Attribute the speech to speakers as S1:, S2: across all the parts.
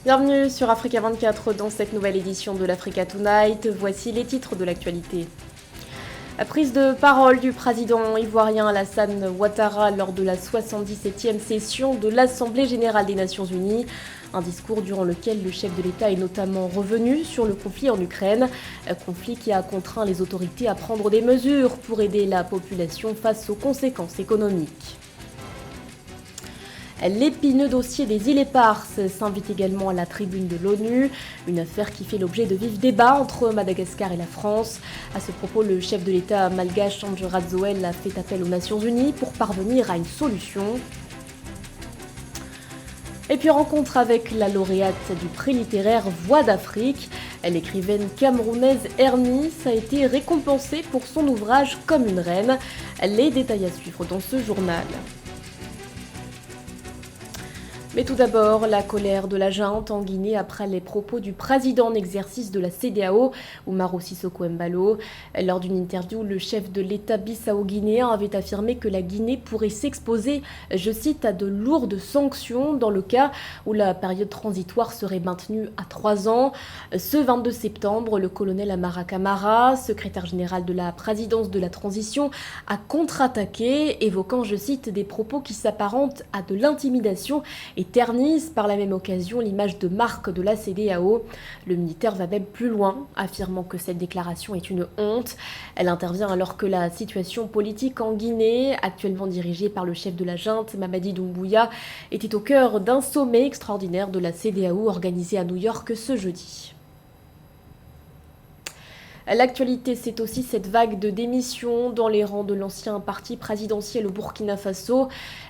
S1: Bienvenue sur Africa 24 dans cette nouvelle édition de l'Africa Tonight. Voici les titres de l'actualité. La prise de parole du président ivoirien Alassane Ouattara lors de la 77e session de l'Assemblée générale des Nations unies. Un discours durant lequel le chef de l'État est notamment revenu sur le conflit en Ukraine. Un conflit qui a contraint les autorités à prendre des mesures pour aider la population face aux conséquences économiques. L'épineux dossier des îles Éparses s'invite également à la tribune de l'ONU, une affaire qui fait l'objet de vifs débats entre Madagascar et la France. À ce propos, le chef de l'État malgache Andry Rajoelina a fait appel aux Nations Unies pour parvenir à une solution. Et puis rencontre avec la lauréate du prix littéraire Voix d'Afrique. L'écrivaine camerounaise Ernis a été récompensée pour son ouvrage Comme une reine. Les détails à suivre dans ce journal. Mais tout d'abord, la colère de la junte en Guinée après les propos du président en exercice de la CEDEAO, Umaro Sissoko Embalo. Lors d'une interview, le chef de l'État bissau-guinéen avait affirmé que la Guinée pourrait s'exposer, je cite, à de lourdes sanctions dans le cas où la période transitoire serait maintenue à 3 ans. Ce 22 septembre, le colonel Amara Camara, secrétaire général de la présidence de la transition, a contre-attaqué, évoquant, je cite, des propos qui s'apparentent à de l'intimidation et ternissent par la même occasion l'image de marque de la CEDEAO. Le militaire va même plus loin, affirmant que cette déclaration est une honte. Elle intervient alors que la situation politique en Guinée, actuellement dirigée par le chef de la junte, Mamadi Doumbouya, était au cœur d'un sommet extraordinaire de la CEDEAO organisé à New York ce jeudi. L'actualité, c'est aussi cette vague de démissions dans les rangs de l'ancien parti présidentiel au Burkina Faso.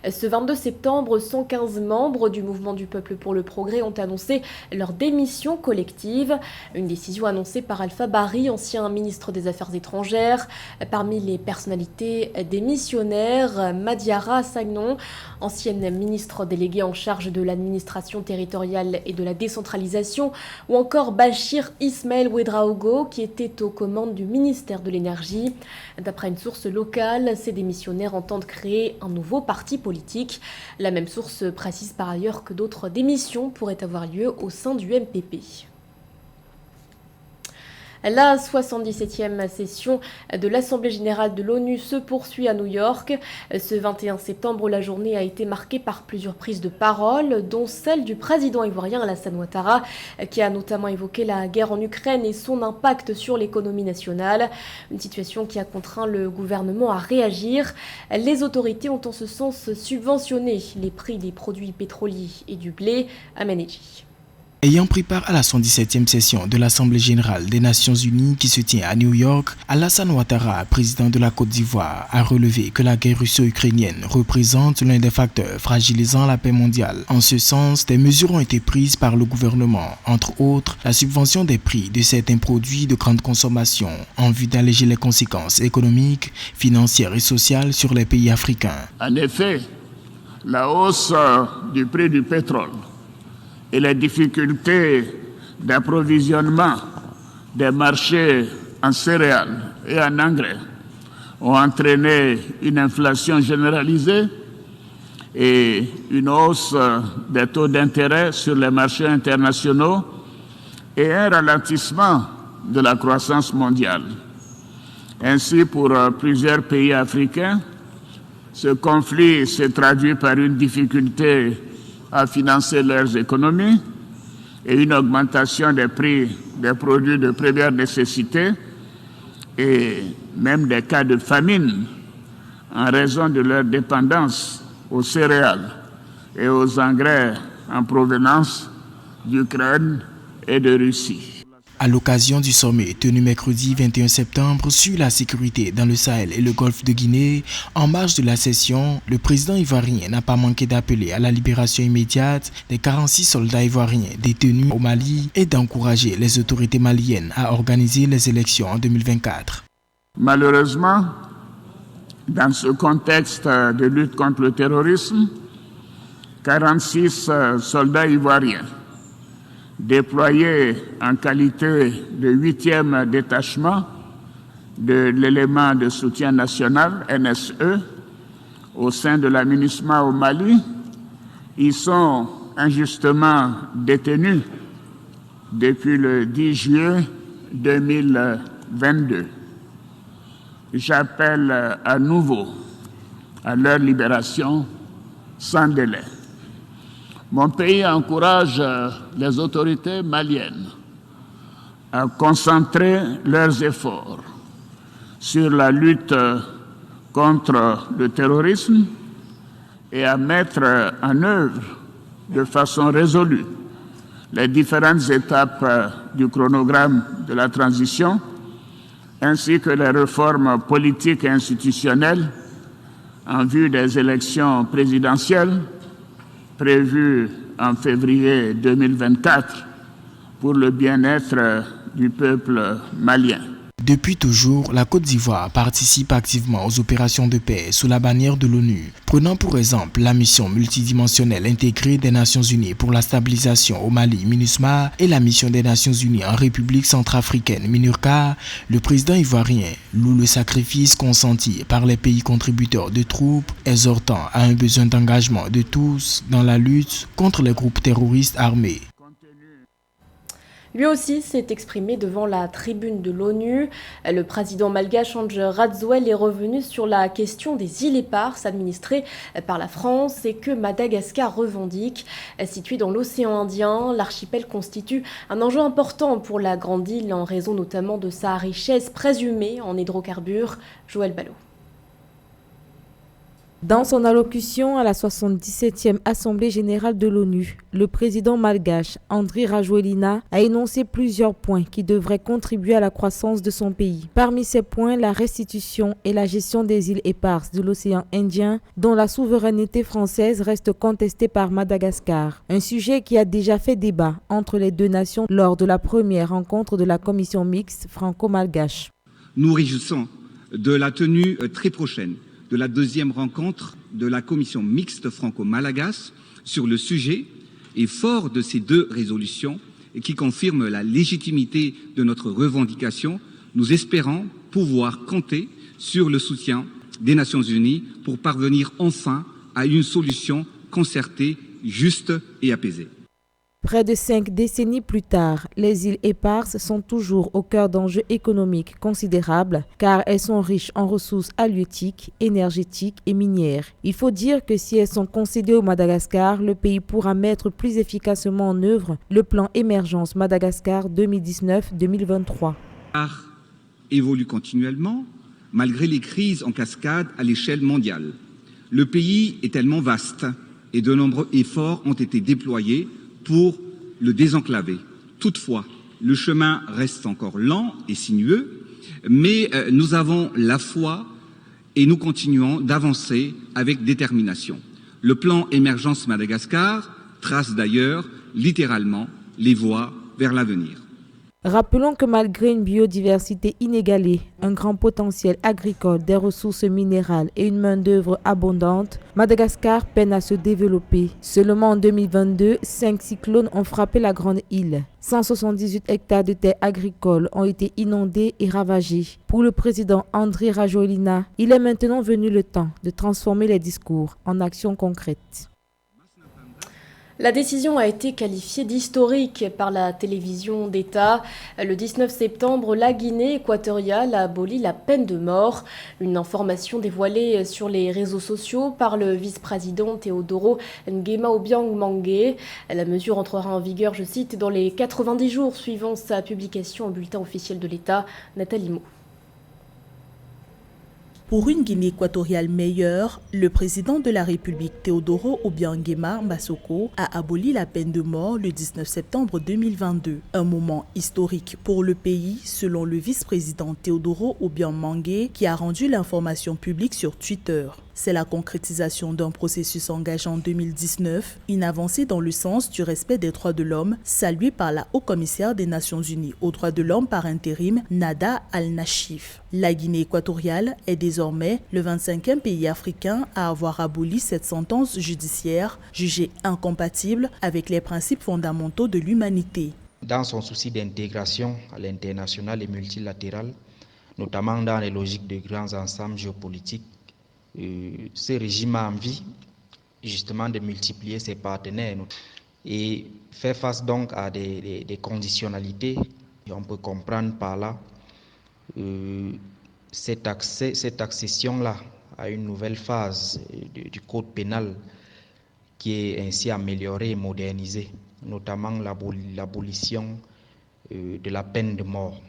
S1: Ce 22 septembre, 115 membres du Mouvement du Peuple pour le Progrès ont annoncé leur démission collective. Une décision annoncée par Alpha Bari, ancien ministre des Affaires étrangères. Parmi les personnalités démissionnaires, Madiara Sagnon, ancienne ministre déléguée en charge de l'administration territoriale et de la décentralisation, ou encore Bachir Ismaël Ouedraogo, qui était aux commandes du ministère de l'Énergie. D'après une source locale, ces démissionnaires entendent créer un nouveau parti politique. La même source précise par ailleurs que d'autres démissions pourraient avoir lieu au sein du MPP. La 77e session de l'Assemblée générale de l'ONU se poursuit à New York. Ce 21 septembre, la journée a été marquée par plusieurs prises de parole, dont celle du président ivoirien Alassane Ouattara, qui a notamment évoqué la guerre en Ukraine et son impact sur l'économie nationale. Une situation qui a contraint le gouvernement à réagir. Les autorités ont en ce sens subventionné les prix des produits pétroliers et du blé à Meneji.
S2: Ayant pris part à la 117e session de l'Assemblée générale des Nations unies qui se tient à New York, Alassane Ouattara, président de la Côte d'Ivoire, a relevé que la guerre russo-ukrainienne représente l'un des facteurs fragilisant la paix mondiale. En ce sens, des mesures ont été prises par le gouvernement, entre autres la subvention des prix de certains produits de grande consommation, en vue d'alléger les conséquences économiques, financières et sociales sur les pays africains.
S3: En effet, la hausse du prix du pétrole et les difficultés d'approvisionnement des marchés en céréales et en engrais ont entraîné une inflation généralisée et une hausse des taux d'intérêt sur les marchés internationaux et un ralentissement de la croissance mondiale. Ainsi, pour plusieurs pays africains, ce conflit s'est traduit par une difficulté à financer leurs économies et une augmentation des prix des produits de première nécessité et même des cas de famine en raison de leur dépendance aux céréales et aux engrais en provenance d'Ukraine et de Russie.
S2: À l'occasion du sommet tenu mercredi 21 septembre sur la sécurité dans le Sahel et le Golfe de Guinée, en marge de la session, le président ivoirien n'a pas manqué d'appeler à la libération immédiate des 46 soldats ivoiriens détenus au Mali et d'encourager les autorités maliennes à organiser les élections en 2024.
S3: Malheureusement, dans ce contexte de lutte contre le terrorisme, 46 soldats ivoiriens déployés en qualité de 8e détachement de l'élément de soutien national, NSE, au sein de la MINUSMA au Mali, y sont injustement détenus depuis le 10 juillet 2022. J'appelle à nouveau à leur libération sans délai. Mon pays encourage les autorités maliennes à concentrer leurs efforts sur la lutte contre le terrorisme et à mettre en œuvre de façon résolue les différentes étapes du chronogramme de la transition, ainsi que les réformes politiques et institutionnelles en vue des élections présidentielles prévues en février 2024 pour le bien-être du peuple malien.
S2: Depuis toujours, la Côte d'Ivoire participe activement aux opérations de paix sous la bannière de l'ONU. Prenant pour exemple la mission multidimensionnelle intégrée des Nations Unies pour la stabilisation au Mali, MINUSMA, et la mission des Nations Unies en République centrafricaine, MINURCA, le président ivoirien loue le sacrifice consenti par les pays contributeurs de troupes, exhortant à un besoin d'engagement de tous dans la lutte contre les groupes terroristes armés.
S1: Lui aussi s'est exprimé devant la tribune de l'ONU. Le président malgache Andry Rajoelina est revenu sur la question des îles éparses administrées par la France et que Madagascar revendique. Situé dans l'océan Indien, l'archipel constitue un enjeu important pour la grande île en raison notamment de sa richesse présumée en hydrocarbures. Joël Ballot.
S4: Dans son allocution à la 77e Assemblée générale de l'ONU, le président malgache Andry Rajoelina a énoncé plusieurs points qui devraient contribuer à la croissance de son pays. Parmi ces points, la restitution et la gestion des îles éparses de l'océan Indien, dont la souveraineté française reste contestée par Madagascar. Un sujet qui a déjà fait débat entre les deux nations lors de la première rencontre de la commission mixte franco-malgache.
S5: Nous réjouissons de la tenue très prochaine de la deuxième rencontre de la commission mixte franco-malagasy sur le sujet et fort de ces deux résolutions qui confirment la légitimité de notre revendication, nous espérons pouvoir compter sur le soutien des Nations Unies pour parvenir enfin à une solution concertée, juste et apaisée.
S4: Près de 5 décennies plus tard, les îles éparses sont toujours au cœur d'enjeux économiques considérables car elles sont riches en ressources halieutiques, énergétiques et minières. Il faut dire que si elles sont concédées au Madagascar, le pays pourra mettre plus efficacement en œuvre le plan Émergence Madagascar 2019-2023.
S5: Évolue continuellement malgré les crises en cascade à l'échelle mondiale. Le pays est tellement vaste et de nombreux efforts ont été déployés pour le désenclaver. Toutefois, le chemin reste encore lent et sinueux, mais nous avons la foi et nous continuons d'avancer avec détermination. Le plan Émergence Madagascar trace d'ailleurs littéralement les voies vers l'avenir.
S4: Rappelons que malgré une biodiversité inégalée, un grand potentiel agricole, des ressources minérales et une main-d'œuvre abondante, Madagascar peine à se développer. Seulement en 2022, 5 cyclones ont frappé la grande île. 178 hectares de terres agricoles ont été inondés et ravagés. Pour le président Andry Rajoelina, il est maintenant venu le temps de transformer les discours en actions concrètes.
S1: La décision a été qualifiée d'historique par la télévision d'État. Le 19 septembre, la Guinée équatoriale a aboli la peine de mort. Une information dévoilée sur les réseaux sociaux par le vice-président Teodoro Nguema Obiang Mangue. La mesure entrera en vigueur, je cite, dans les 90 jours suivant sa publication au bulletin officiel de l'État. Nathalie Mo.
S6: Pour une Guinée équatoriale meilleure, le président de la République Teodoro Obiang Nguema Mbassoko a aboli la peine de mort le 19 septembre 2022. Un moment historique pour le pays, selon le vice-président Teodoro Obiang Mangue, qui a rendu l'information publique sur Twitter. C'est la concrétisation d'un processus engagé en 2019, une avancée dans le sens du respect des droits de l'homme, saluée par la haut-commissaire des Nations Unies aux droits de l'homme par intérim, Nada Al-Nachif. La Guinée équatoriale est désormais le 25e pays africain à avoir aboli cette sentence judiciaire jugée incompatible avec les principes fondamentaux de l'humanité.
S7: Dans son souci d'intégration à l'international et multilatéral, notamment dans les logiques de grands ensembles géopolitiques, ce régime a envie justement de multiplier ses partenaires. et fait face donc à des conditionnalités. Et on peut comprendre par là cette accession-là à une nouvelle phase du code pénal qui est ainsi améliorée et modernisée, notamment l'abolition de la peine de mort.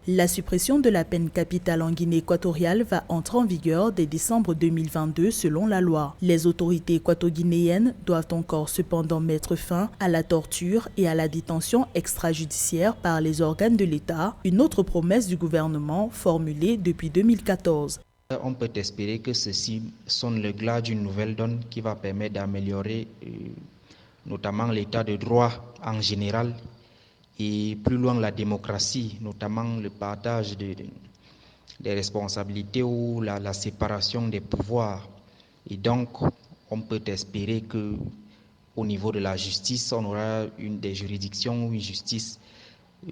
S6: La suppression de la peine capitale en Guinée équatoriale va entrer en vigueur dès décembre 2022 selon la loi. Les autorités équato-guinéennes doivent encore cependant mettre fin à la torture et à la détention extrajudiciaire par les organes de l'État, une autre promesse du gouvernement formulée depuis 2014.
S7: On peut espérer que ceci sonne le glas d'une nouvelle donne qui va permettre d'améliorer notamment l'état de droit en général et plus loin la démocratie, notamment le partage des responsabilités ou la séparation des pouvoirs. Et donc, on peut espérer qu'au niveau de la justice, on aura des juridictions ou une justice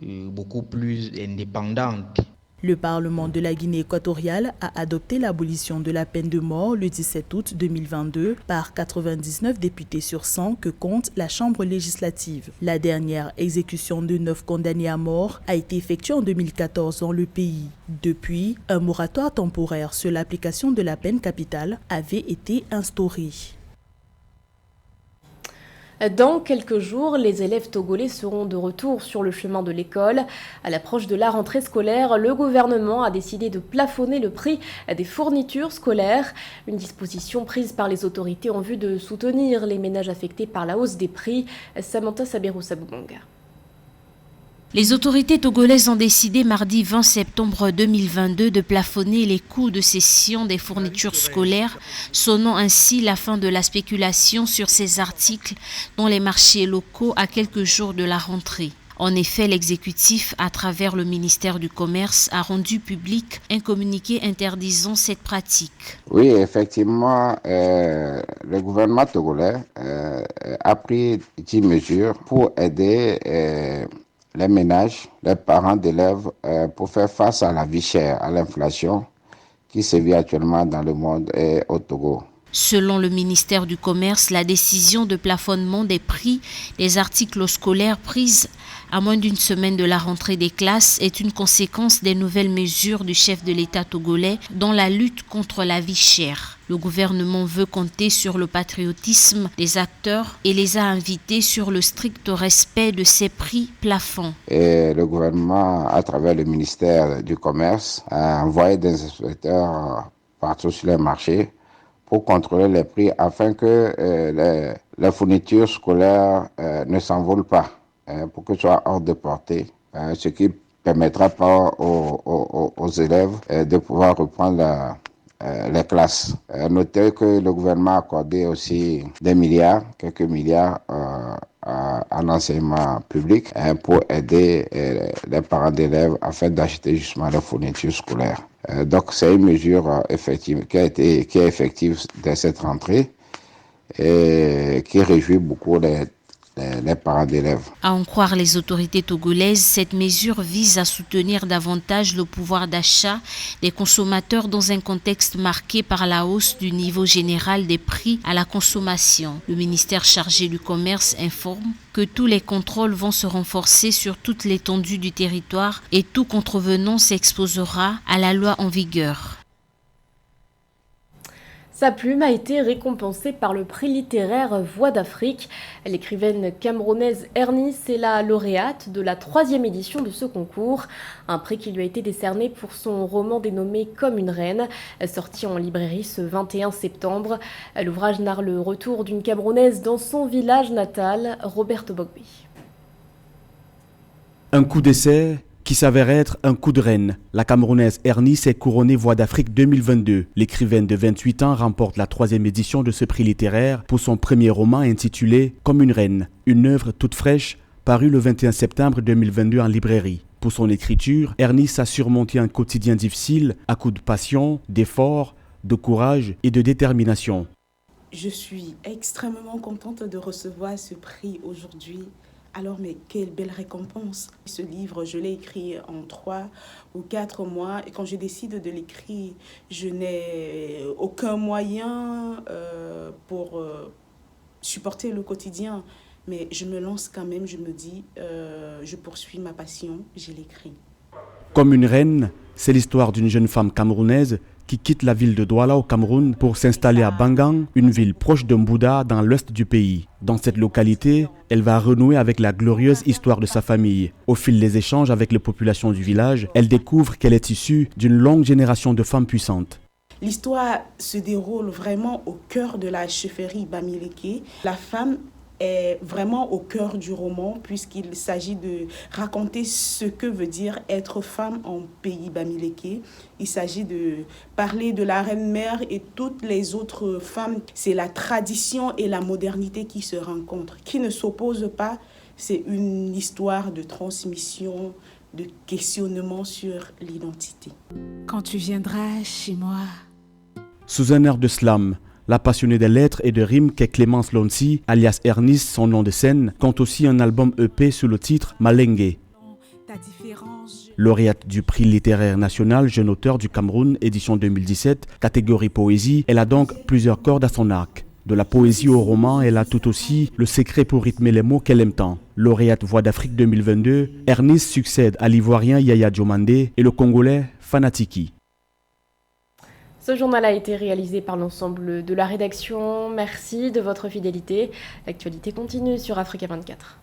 S7: beaucoup plus indépendante.
S6: Le Parlement de la Guinée équatoriale a adopté l'abolition de la peine de mort le 17 août 2022 par 99 députés sur 100 que compte la Chambre législative. La dernière exécution de 9 condamnés à mort a été effectuée en 2014 dans le pays. Depuis, un moratoire temporaire sur l'application de la peine capitale avait été instauré.
S1: Dans quelques jours, les élèves togolais seront de retour sur le chemin de l'école. À l'approche de la rentrée scolaire, le gouvernement a décidé de plafonner le prix des fournitures scolaires. Une disposition prise par les autorités en vue de soutenir les ménages affectés par la hausse des prix. Samantha Sabero-Saboumonga.
S8: Les autorités togolaises ont décidé mardi 20 septembre 2022 de plafonner les coûts de cession des fournitures scolaires, sonnant ainsi la fin de la spéculation sur ces articles dans les marchés locaux à quelques jours de la rentrée. En effet, l'exécutif, à travers le ministère du Commerce, a rendu public un communiqué interdisant cette pratique.
S9: Oui, effectivement, le gouvernement togolais a pris 10 mesures pour aider les ménages, les parents d'élèves pour faire face à la vie chère, à l'inflation qui sévit actuellement dans le monde et au Togo.
S8: Selon le ministère du Commerce, la décision de plafonnement des prix des articles scolaires prise à moins d'une semaine de la rentrée des classes est une conséquence des nouvelles mesures du chef de l'État togolais dans la lutte contre la vie chère. Le gouvernement veut compter sur le patriotisme des acteurs et les a invités sur le strict respect de ces prix plafonds.
S9: Et le gouvernement, à travers le ministère du Commerce, a envoyé des inspecteurs partout sur les marchés pour contrôler les prix afin que les fournitures scolaires ne s'envolent pas, pour que ce soit hors de portée, ce qui permettra pas aux élèves de pouvoir reprendre les classes. Notez que le gouvernement a accordé aussi quelques milliards en enseignement public pour aider les parents d'élèves afin d'acheter justement les fournitures scolaires. Donc c'est une mesure effective qui est effective dès cette rentrée et qui réjouit beaucoup les parents d'élèves.
S8: À en croire les autorités togolaises, cette mesure vise à soutenir davantage le pouvoir d'achat des consommateurs dans un contexte marqué par la hausse du niveau général des prix à la consommation. Le ministère chargé du commerce informe que tous les contrôles vont se renforcer sur toute l'étendue du territoire et tout contrevenant s'exposera à la loi en vigueur.
S1: Sa plume a été récompensée par le prix littéraire Voix d'Afrique. L'écrivaine camerounaise Ernie est la lauréate de la 3e édition de ce concours. Un prix qui lui a été décerné pour son roman dénommé Comme une reine, sorti en librairie ce 21 septembre. L'ouvrage narre le retour d'une Camerounaise dans son village natal, Roberto Bogby.
S10: Un coup d'essai qui s'avère être un coup de reine. La Camerounaise Ernie s'est couronnée Voix d'Afrique 2022. L'écrivaine de 28 ans remporte la 3e édition de ce prix littéraire pour son premier roman intitulé Comme une reine, une œuvre toute fraîche parue le 21 septembre 2022 en librairie. Pour son écriture, Ernie a surmonté un quotidien difficile à coups de passion, d'effort, de courage et de détermination.
S11: Je suis extrêmement contente de recevoir ce prix aujourd'hui. Alors, mais quelle belle récompense. Ce livre, je l'ai écrit en 3 ou 4 mois. Et quand je décide de l'écrire, je n'ai aucun moyen pour supporter le quotidien. mais je me lance quand même, je me dis, je poursuis ma passion, je l'écris.
S10: Comme une reine, c'est l'histoire d'une jeune femme camerounaise qui quitte la ville de Douala au Cameroun pour s'installer à Bangang, une ville proche de Mbouda dans l'ouest du pays. Dans cette localité, elle va renouer avec la glorieuse histoire de sa famille. Au fil des échanges avec les populations du village, elle découvre qu'elle est issue d'une longue génération de femmes puissantes.
S11: L'histoire se déroule vraiment au cœur de la chefferie Bamileke. La femme est vraiment au cœur du roman puisqu'il s'agit de raconter ce que veut dire être femme en pays Bamileke. Il s'agit de parler de la reine-mère et toutes les autres femmes. C'est la tradition et la modernité qui se rencontrent, qui ne s'opposent pas. C'est une histoire de transmission, de questionnement sur l'identité.
S12: Quand tu viendras chez moi.
S10: Sous un air de slam, la passionnée des lettres et de rimes qu'est Clémence Lonsi, alias Ernest, son nom de scène, compte aussi un album EP sous le titre Malengue. Lauréate du prix littéraire national Jeune auteur du Cameroun, édition 2017, catégorie poésie, elle a donc plusieurs cordes à son arc. De la poésie au roman, elle a tout aussi le secret pour rythmer les mots qu'elle aime tant. Lauréate Voix d'Afrique 2022, Ernest succède à l'Ivoirien Yaya Diomandé et le Congolais Fanatiki.
S1: Ce journal a été réalisé par l'ensemble de la rédaction. Merci de votre fidélité. L'actualité continue sur Africa 24.